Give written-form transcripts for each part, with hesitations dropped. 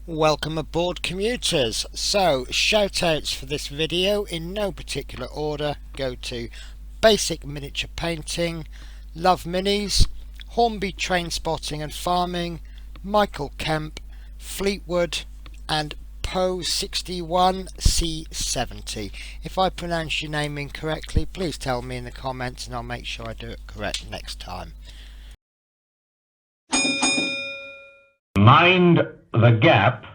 Welcome aboard, commuters. So shout outs for this video in no particular order go to Basic Miniature Painting, Love Minis, Hornby Train Spotting and Farming, Michael Kemp, Fleetwood and Poe61C70. If I pronounce your name incorrectly, please tell me in the comments and I'll make sure I do it correct next time. Mind the gap.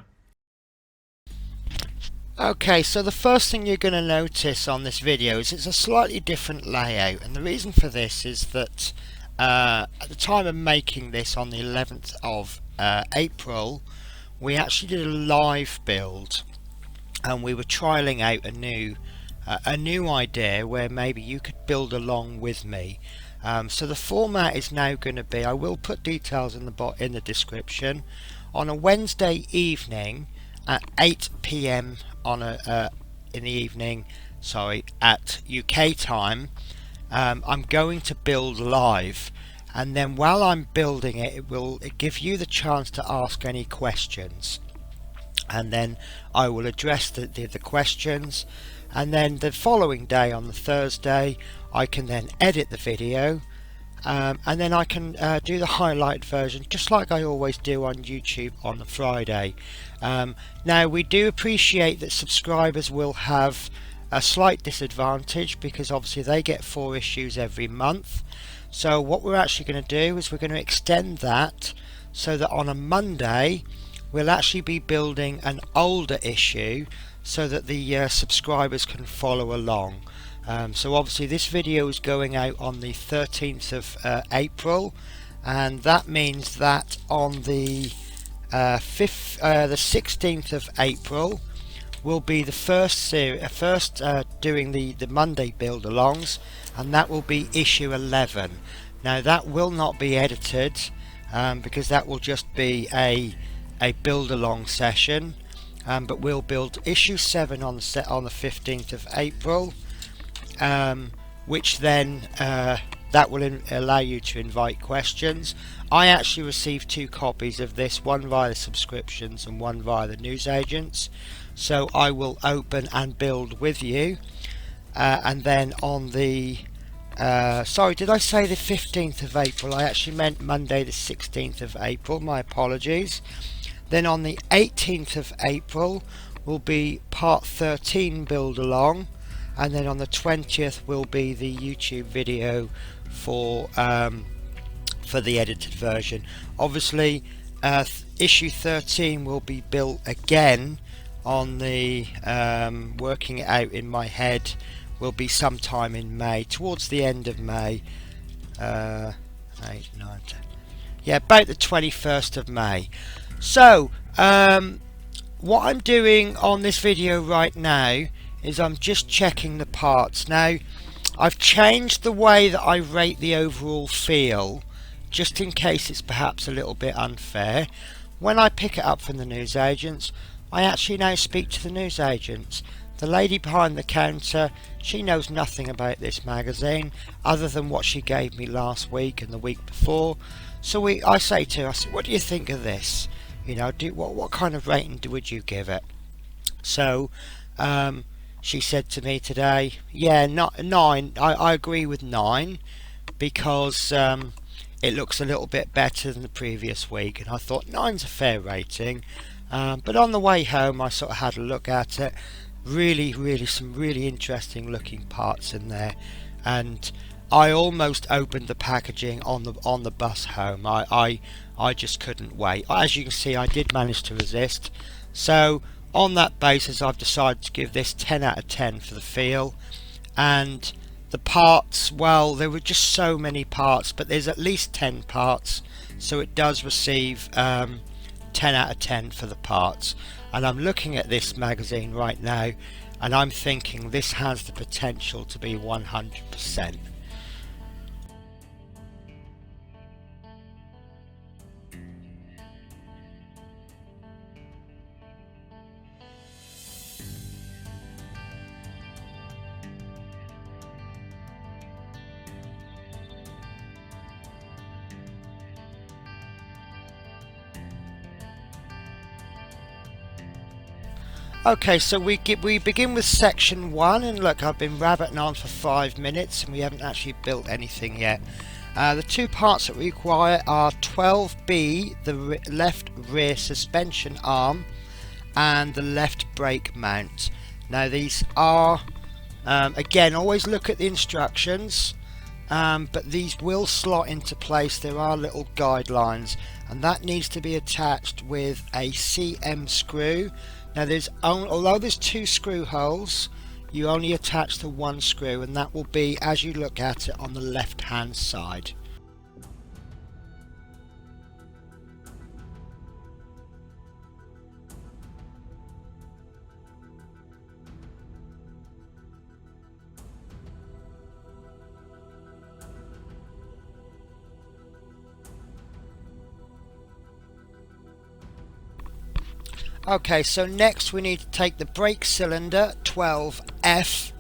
Okay, so the first thing you're going to notice on this video is it's a slightly different layout, and the reason for this is that at the time of making this on the 11th of April, we actually did a live build and we were trialing out a new idea where maybe you could build along with me. So the format is now going to be, I will put details in the description, on a Wednesday evening at 8 p.m. on in the evening, at UK time. I'm going to build live, and then while I'm building it, it will give you the chance to ask any questions, and then I will address the questions, and then the following day on the Thursday I can then edit the video, and then I can do the highlight version just like I always do on YouTube on the Friday. Now we do appreciate that subscribers will have a slight disadvantage because obviously they get 4 issues every month. So what we're actually going to do is we're going to extend that so that on a Monday we'll actually be building an older issue so that the subscribers can follow along. So obviously this video is going out on the 13th of April, and that means that on the 16th of April will be the first doing the Monday build alongs, and that will be issue 11. Now that will not be edited because that will just be a build along session, but we'll build issue 7 on the 15th of April. Which then that will allow you to invite questions. I actually received 2 copies of this, one via the subscriptions and one via the newsagents, so I will open and build with you, and then on the sorry, did I say the 15th of April? I actually meant Monday the 16th of April, my apologies. Then on the 18th of April will be part 13 build along, and then on the 20th will be the YouTube video for the edited version. Obviously issue 13 will be built again on the working it out in my head will be sometime in May, towards the end of May, 8, 9, 10. Yeah, about the 21st of May. So what I'm doing on this video right now is I'm just checking the parts. Now I've changed the way that I rate the overall feel just in case it's perhaps a little bit unfair. When I pick it up from the newsagents, I actually now speak to the newsagents. The lady behind the counter, she knows nothing about this magazine other than what she gave me last week and the week before. So I say to her, I said, what do you think of this? You know, what kind of rating would you give it? So she said to me today, yeah, 9. I agree with 9 because it looks a little bit better than the previous week, and I thought 9's a fair rating. But on the way home I sort of had a look at it. Really some really interesting looking parts in there, and I almost opened the packaging on the bus home. I just couldn't wait. As you can see, I did manage to resist. So on that basis I've decided to give this 10 out of 10 for the feel. And the parts, well, there were just so many parts, but there's at least 10 parts, so it does receive 10 out of 10 for the parts. And I'm looking at this magazine right now and I'm thinking this has the potential to be 100%. Okay, so we begin with section 1, and look, I've been rabbiting on for 5 minutes and we haven't actually built anything yet. The two parts that we require are 12B, the left rear suspension arm, and the left brake mount. Now these are, again, always look at the instructions, but these will slot into place. There are little guidelines, and that needs to be attached with a CM screw. Now although there's 2 screw holes, you only attach the 1 screw, and that will be, as you look at it, on the left hand side. Okay, so next we need to take the brake cylinder 12F,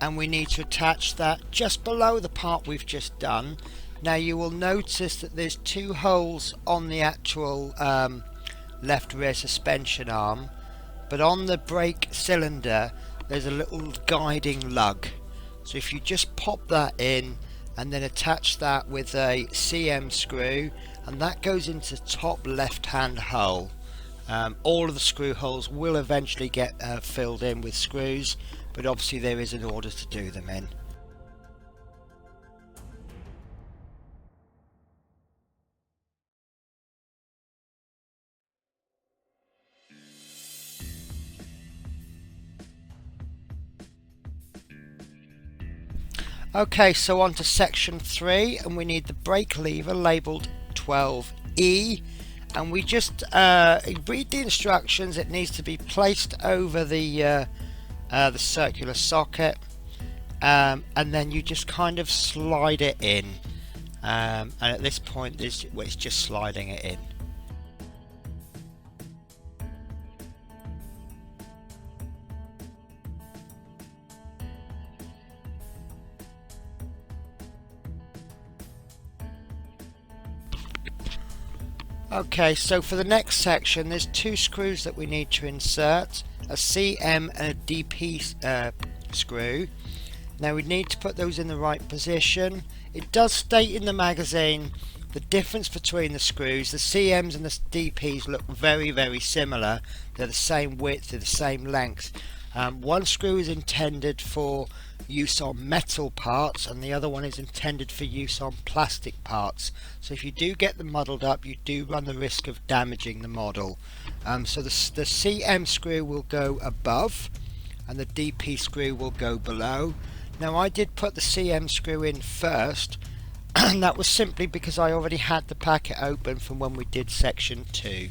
and we need to attach that just below the part we've just done. Now you will notice that there's 2 holes on the actual left rear suspension arm, but on the brake cylinder there's a little guiding lug. So if you just pop that in and then attach that with a CM screw, and that goes into the top left hand hole. All of the screw holes will eventually get filled in with screws, but obviously there is an order to do them in. Okay, so on to section 3, and we need the brake lever labelled 12E. And we just read the instructions. It needs to be placed over the circular socket, and then you just kind of slide it in, and at this point it's just sliding it in. Okay, so for the next section there's 2 screws that we need to insert, a CM and a DP screw. Now we need to put those in the right position. It does state in the magazine the difference between the screws. The CMs and the DPs look very similar. They're the same width, they're the same length. One screw is intended for use on metal parts, and the other one is intended for use on plastic parts. So if you do get them muddled up, you do run the risk of damaging the model. So the CM screw will go above and the DP screw will go below. Now I did put the CM screw in first, and that was simply because I already had the packet open from when we did section 2.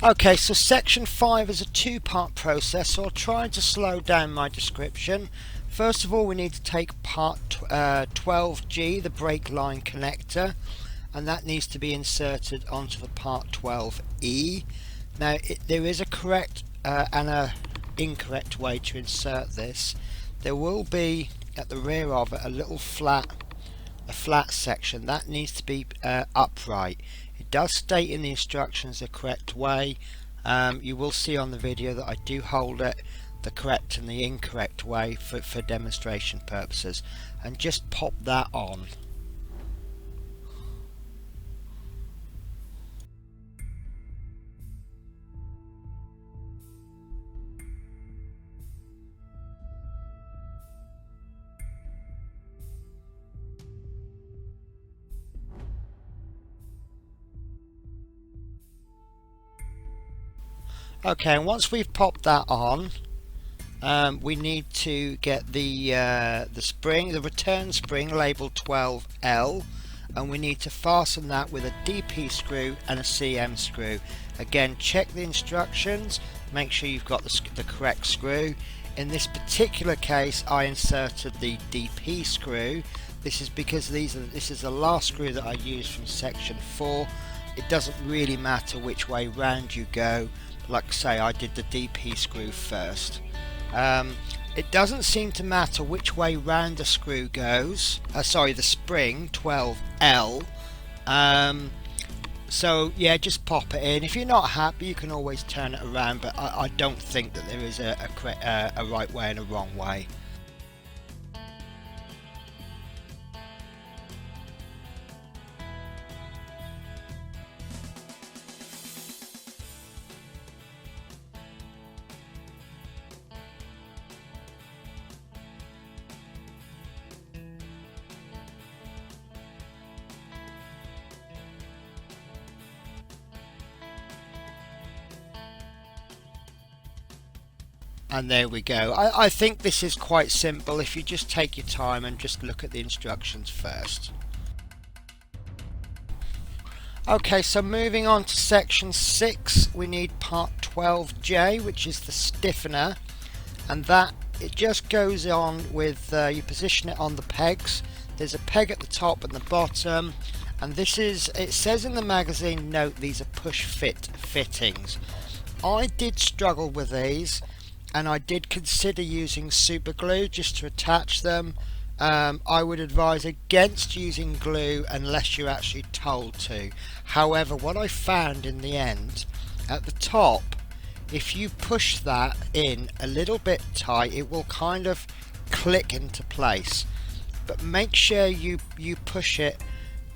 Okay, so section 5 is a 2-part process, so I'll try to slow down my description. First of all, we need to take part 12G, the brake line connector, and that needs to be inserted onto the part 12E. Now there is a correct and a incorrect way to insert this. There will be at the rear of it a little flat section that needs to be upright. It does state in the instructions the correct way. You will see on the video that I do hold it the correct and the incorrect way for demonstration purposes, and just pop that on. Okay, and once we've popped that on, we need to get the spring, the return spring labelled 12L, and we need to fasten that with a DP screw and a CM screw. Again, check the instructions, make sure you've got the correct screw. In this particular case, I inserted the DP screw. This is because this is the last screw that I used from section 4. it doesn't really matter which way round you go. Like I say, I did the DP screw first. It doesn't seem to matter which way round the screw goes. Sorry, the spring 12L. So yeah, just pop it in. If you're not happy, you can always turn it around, but I don't think that there is a right way and a wrong way. And there we go. I think this is quite simple if you just take your time and just look at the instructions first. Okay, so moving on to section 6, we need part 12J, which is the stiffener, and that it just goes on with you position it on the pegs. There's a peg at the top and the bottom, and this is, it says in the magazine note, these are push fit fittings. I did struggle with these, and I did consider using super glue just to attach them. I would advise against using glue unless you're actually told to. However, what I found in the end, at the top, if you push that in a little bit tight, it will kind of click into place. But make sure you push it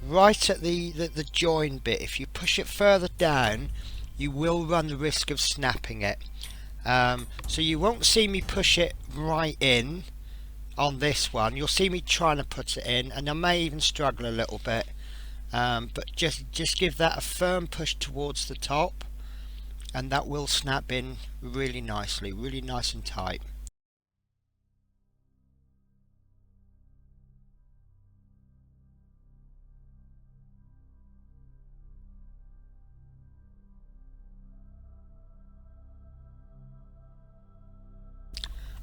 right at the join bit. If you push it further down, you will run the risk of snapping it. So you won't see me push it right in on this one. You'll see me trying to put it in, and I may even struggle a little bit, but just give that a firm push towards the top, and that will snap in really nicely, really nice and tight.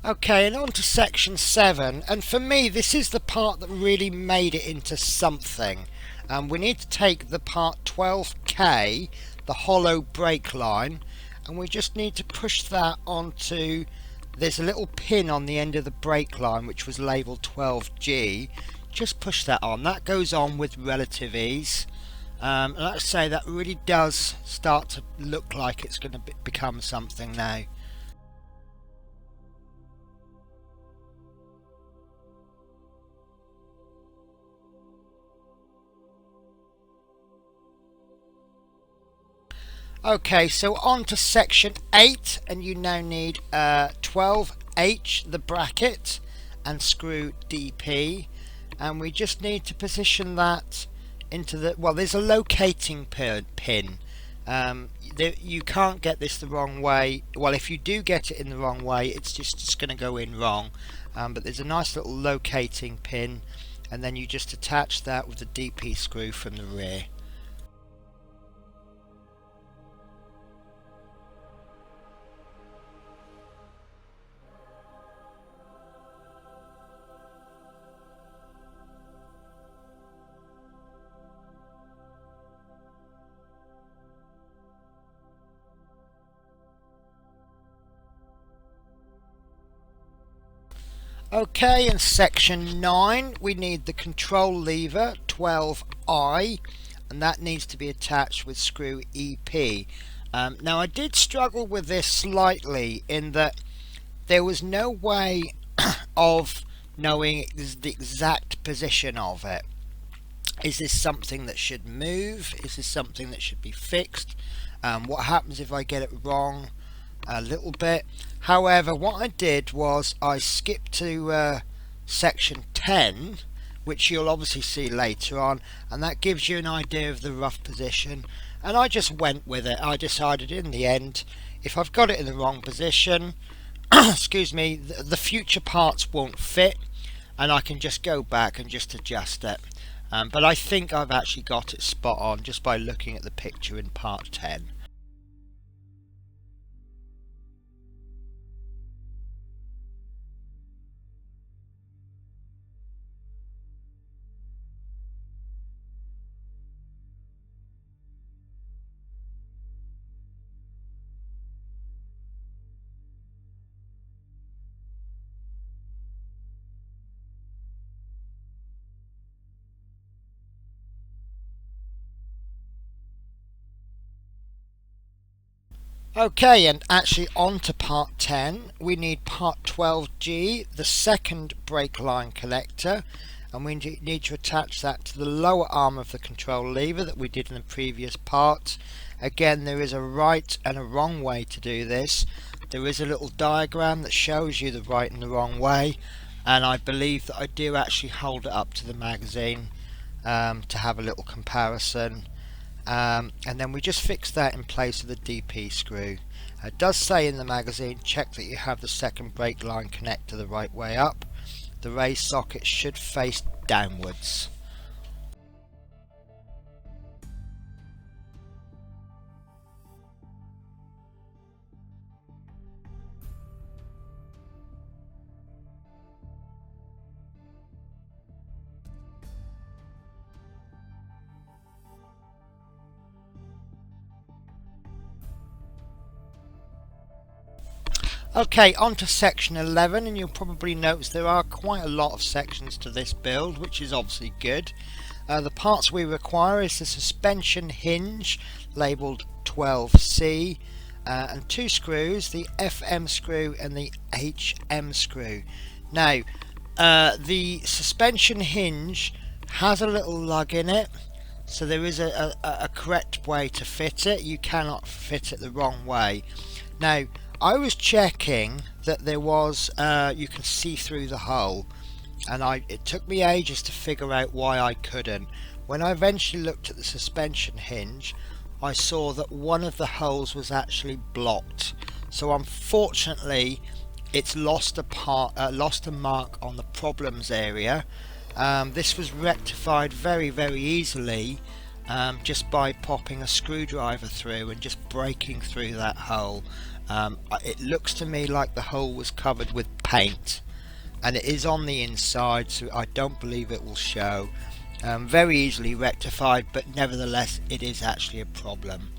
Okay, and on to section 7, and for me this is the part that really made it into something. We need to take the part 12K, the hollow brake line, and we just need to push that onto, there's a little pin on the end of the brake line which was labelled 12G. Just push that on. That goes on with relative ease. And like I say, that really does start to look like it's going to become something now. Okay, so on to section 8, and you now need 12H, the bracket, and screw DP, and we just need to position that into the, well, there's a locating pin. You can't get this the wrong way. Well, if you do get it in the wrong way, it's just going to go in wrong, but there's a nice little locating pin, and then you just attach that with the DP screw from the rear. Okay, in section 9 we need the control lever 12I, and that needs to be attached with screw EP. Now I did struggle with this slightly in that there was no way of knowing the exact position of it. Is this something that should move? Is this something that should be fixed? What happens if I get it wrong a little bit? However, what I did was I skipped to section 10, which you'll obviously see later on, and that gives you an idea of the rough position, and I just went with it. I decided in the end, if I've got it in the wrong position, excuse me, the future parts won't fit, and I can just go back and just adjust it. But I think I've actually got it spot on just by looking at the picture in part 10. Okay, and actually on to part 10, we need part 12G, the second brake line connector, and we need to attach that to the lower arm of the control lever that we did in the previous part. Again, there is a right and a wrong way to do this. There is a little diagram that shows you the right and the wrong way, and I believe that I do actually hold it up to the magazine to have a little comparison. And then we just fix that in place with the DP screw. It does say in the magazine, check that you have the second brake line connector the right way up. The raised socket should face downwards. Okay, on to section 11, and you'll probably notice there are quite a lot of sections to this build, which is obviously good. The parts we require is the suspension hinge, labelled 12C, and two screws, the FM screw and the HM screw. Now, the suspension hinge has a little lug in it, so there is a correct way to fit it. You cannot fit it the wrong way. Now, I was checking that there was, you can see through the hole, and it took me ages to figure out why I couldn't. When I eventually looked at the suspension hinge, I saw that one of the holes was actually blocked. So unfortunately, it's lost a mark on the problems area. This was rectified very easily, just by popping a screwdriver through and just breaking through that hole. It looks to me like the hole was covered with paint, and it is on the inside, so I don't believe it will show. Very easily rectified, but nevertheless it is actually a problem.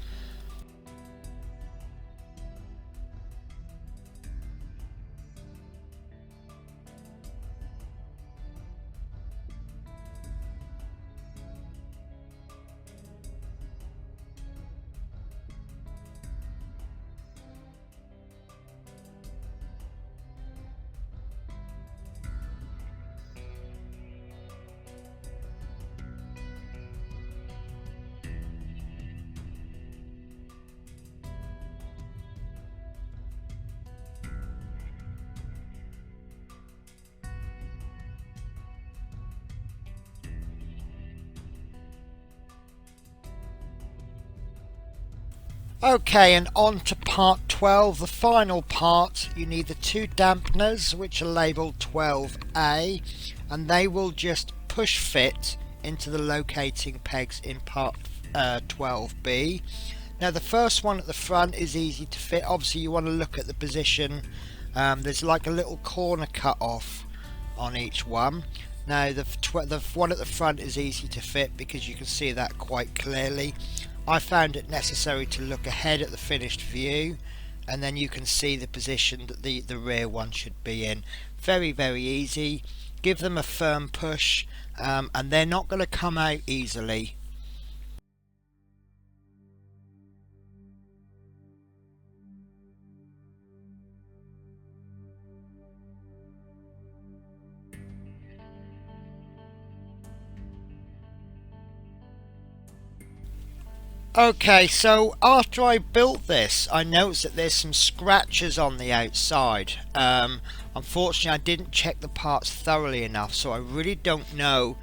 Okay, and on to part 12, the final part. You need the two dampeners, which are labelled 12A, and they will just push fit into the locating pegs in part 12B. Now the first one at the front is easy to fit. Obviously you want to look at the position. There's like a little corner cut off on each one. Now the one at the front is easy to fit because you can see that quite clearly. I found it necessary to look ahead at the finished view, and then you can see the position that the rear one should be in. Very easy. Give them a firm push, and they're not going to come out easily. Okay, so after I built this, I noticed that there's some scratches on the outside. Unfortunately, I didn't check the parts thoroughly enough, so I really don't know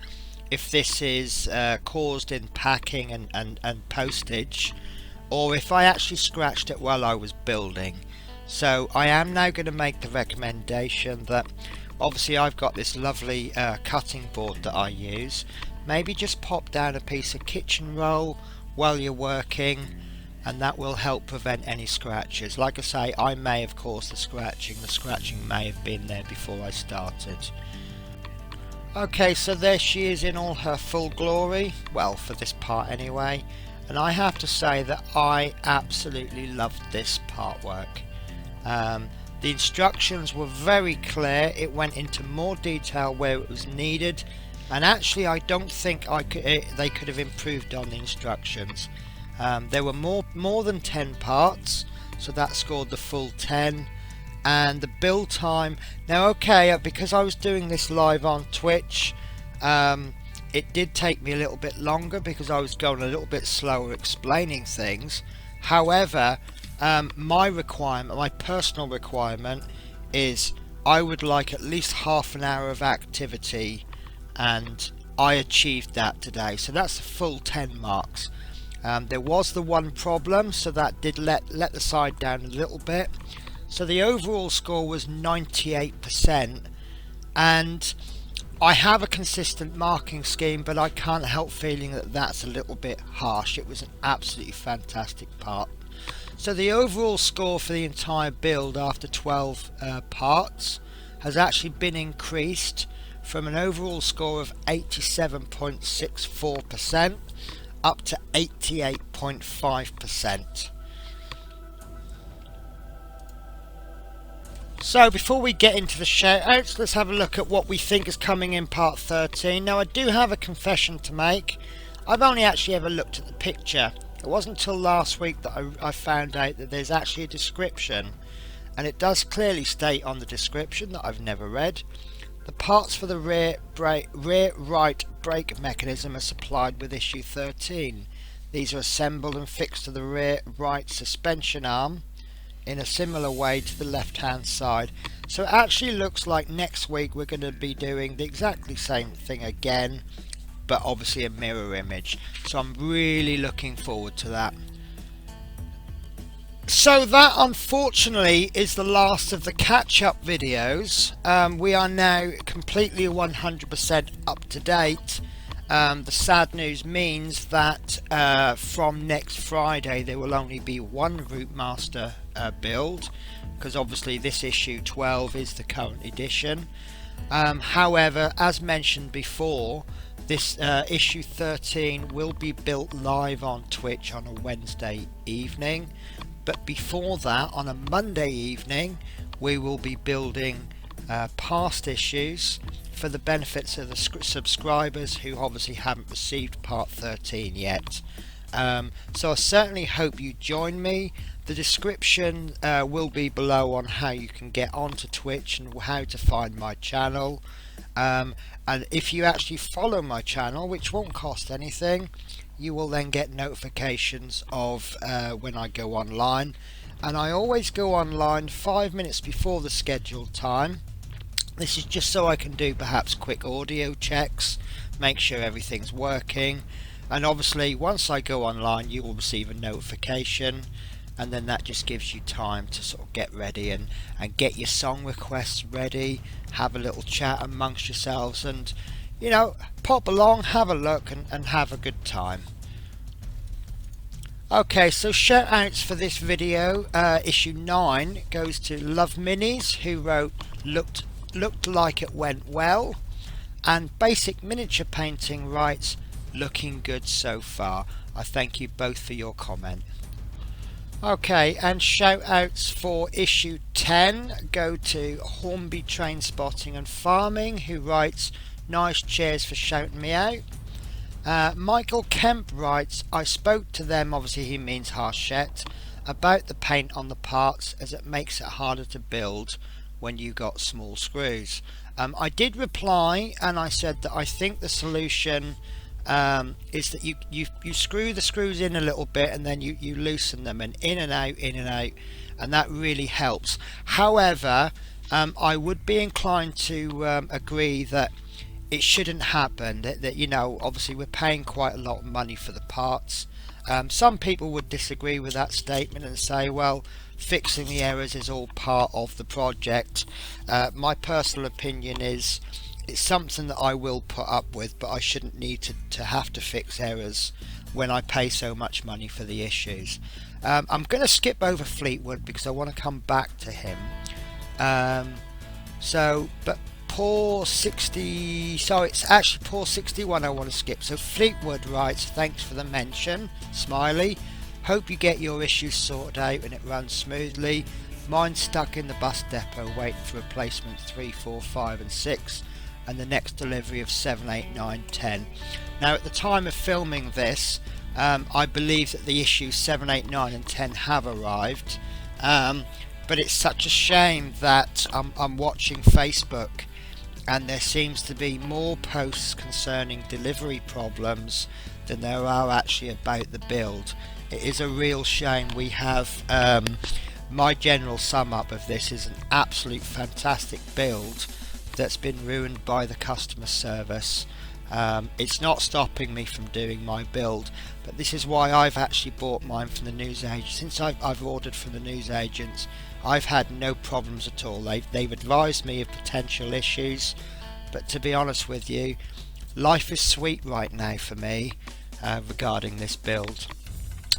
if this is caused in packing and postage, or if I actually scratched it while I was building. So I am now going to make the recommendation that, obviously I've got this lovely cutting board that I use. Maybe just pop down a piece of kitchen roll while you're working, and that will help prevent any scratches. Like I say, I may have caused the scratching may have been there before I started. Okay, so there she is in all her full glory, well, for this part anyway, and I have to say that I absolutely loved this part work. The instructions were very clear. It went into more detail where it was needed, and actually I don't think they could have improved on the instructions. There were more than 10 parts, so that scored the full 10. And the build time, now okay, because I was doing this live on Twitch, it did take me a little bit longer because I was going a little bit slower explaining things. However, my personal requirement is I would like at least half an hour of activity, and I achieved that today, so that's the full 10 marks. There was the one problem, so that did let the side down a little bit. So the overall score was 98%, and I have a consistent marking scheme, but I can't help feeling that that's a little bit harsh. It was an absolutely fantastic part. So the overall score for the entire build after 12 parts has actually been increased from an overall score of 87.64% up to 88.5%. So before we get into the shout outs, let's have a look at what we think is coming in part 13. Now I do have a confession to make. I've only actually ever looked at the picture. It wasn't until last week that I found out that there's actually a description, and it does clearly state on the description that I've never read. The parts for the rear right brake mechanism are supplied with issue 13. These are assembled and fixed to the rear right suspension arm in a similar way to the left hand side. So it actually looks like next week we're going to be doing the exactly same thing again, but obviously a mirror image. So I'm really looking forward to that. So that unfortunately is the last of the catch-up videos. We are now completely 100% up to date. The sad news means that from next Friday there will only be one Routemasters build, because obviously this issue 12 is the current edition. However, as mentioned before, this issue 13 will be built live on Twitch on a Wednesday evening, but before that, on a Monday evening, we will be building past issues for the benefits of the subscribers who obviously haven't received part 13 yet. So I certainly hope you join me. The description will be below on how you can get onto Twitch and how to find my channel. And if you actually follow my channel, which won't cost anything, you will then get notifications of when I go online. And I always go online 5 minutes before the scheduled time. This is just so I can do perhaps quick audio checks, make sure everything's working, and obviously once I go online you will receive a notification, and then that just gives you time to sort of get ready and get your song requests ready, have a little chat amongst yourselves, and you know, pop along, have a look and have a good time. Okay, so shout outs for this video. Issue 9 goes to Love Minis, who wrote looked like it went well, and Basic Miniature Painting writes looking good so far. I thank you both for your comment. Okay, and shout outs for issue 10 go to Hornby Train Spotting and Farming, who writes nice cheers for shouting me out. Michael Kemp writes, I spoke to them, obviously he means Hachette, about the paint on the parts as it makes it harder to build when you got small screws. I did reply and I said that I think the solution is that you screw the screws in a little bit and then you loosen them, and in and out, and that really helps. However, I would be inclined to agree that it shouldn't happen, that you know, obviously we're paying quite a lot of money for the parts. Some people would disagree with that statement and say, well, fixing the errors is all part of the project. My personal opinion is it's something that I will put up with, but I shouldn't need to have to fix errors when I pay so much money for the issues. I'm going to skip over Fleetwood because I want to come back to him. But Paul 60, so it's actually Paul 61 I want to skip. So Fleetwood writes, thanks for the mention, smiley. Hope you get your issues sorted out and it runs smoothly. Mine's stuck in the bus depot waiting for replacement 3, 4, 5 and 6 and the next delivery of 7, 8, 9, 10. Now at the time of filming this, I believe that the issues 7, 8, 9 and 10 have arrived. But it's such a shame that I'm watching Facebook and there seems to be more posts concerning delivery problems than there are actually about the build. It is a real shame. We have my general sum up of this is an absolute fantastic build that's been ruined by the customer service. It's not stopping me from doing my build, but this is why I've actually bought mine from the newsagent. Since I've ordered from the newsagents, I've had no problems at all. They've advised me of potential issues, but to be honest with you, life is sweet right now for me regarding this build.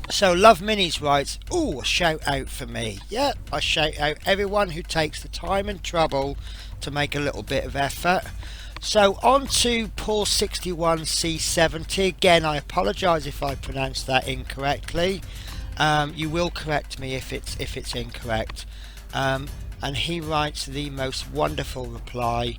So Love Minis writes, "Ooh, a shout out for me." Yeah, I shout out everyone who takes the time and trouble to make a little bit of effort. So on to Paul 61C70. Again, I apologise if I pronounced that incorrectly. You will correct me if it's incorrect. And he writes the most wonderful reply.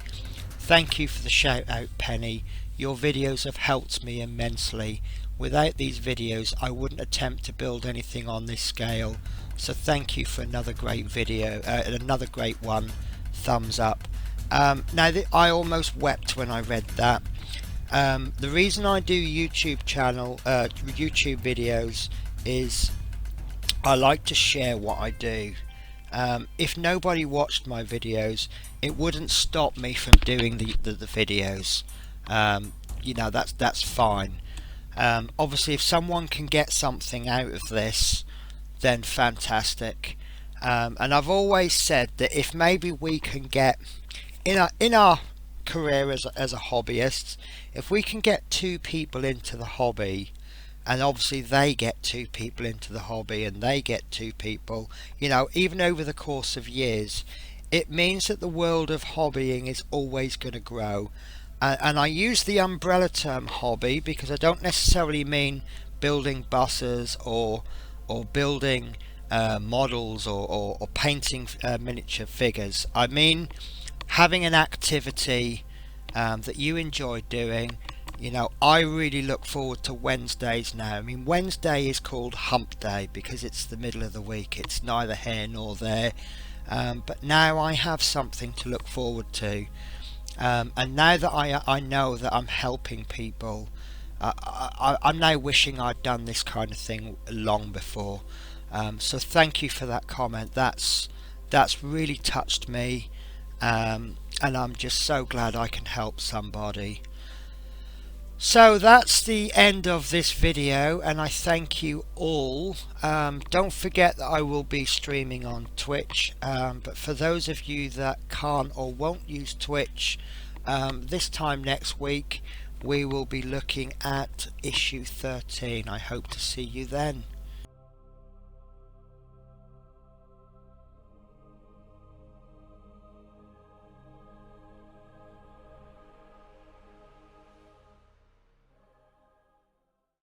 "Thank you for the shout out, Penny. Your videos have helped me immensely. Without these videos I wouldn't attempt to build anything on this scale. So thank you for another great video, another great one. Thumbs up." Now I almost wept when I read that. The reason I do YouTube videos is I like to share what I do. If nobody watched my videos, it wouldn't stop me from doing the videos. You know, that's fine. Obviously if someone can get something out of this, then fantastic. And I've always said that if maybe we can get in our career as a hobbyist, if we can get 2 people into the hobby, and obviously they get 2 people into the hobby and they get 2 people, you know, even over the course of years, it means that the world of hobbying is always going to grow. And I use the umbrella term hobby because I don't necessarily mean building buses or building models or painting miniature figures. I mean having an activity that you enjoy doing. You know, I really look forward to Wednesdays now. I mean, Wednesday is called Hump Day because it's the middle of the week. It's neither here nor there. But now I have something to look forward to. And now that I know that I'm helping people, I'm now wishing I'd done this kind of thing long before. So thank you for that comment. That's really touched me. And I'm just so glad I can help somebody. So that's the end of this video, and I thank you all. Don't forget that I will be streaming on Twitch, but for those of you that can't or won't use Twitch, this time next week we will be looking at issue 13. I hope to see you then.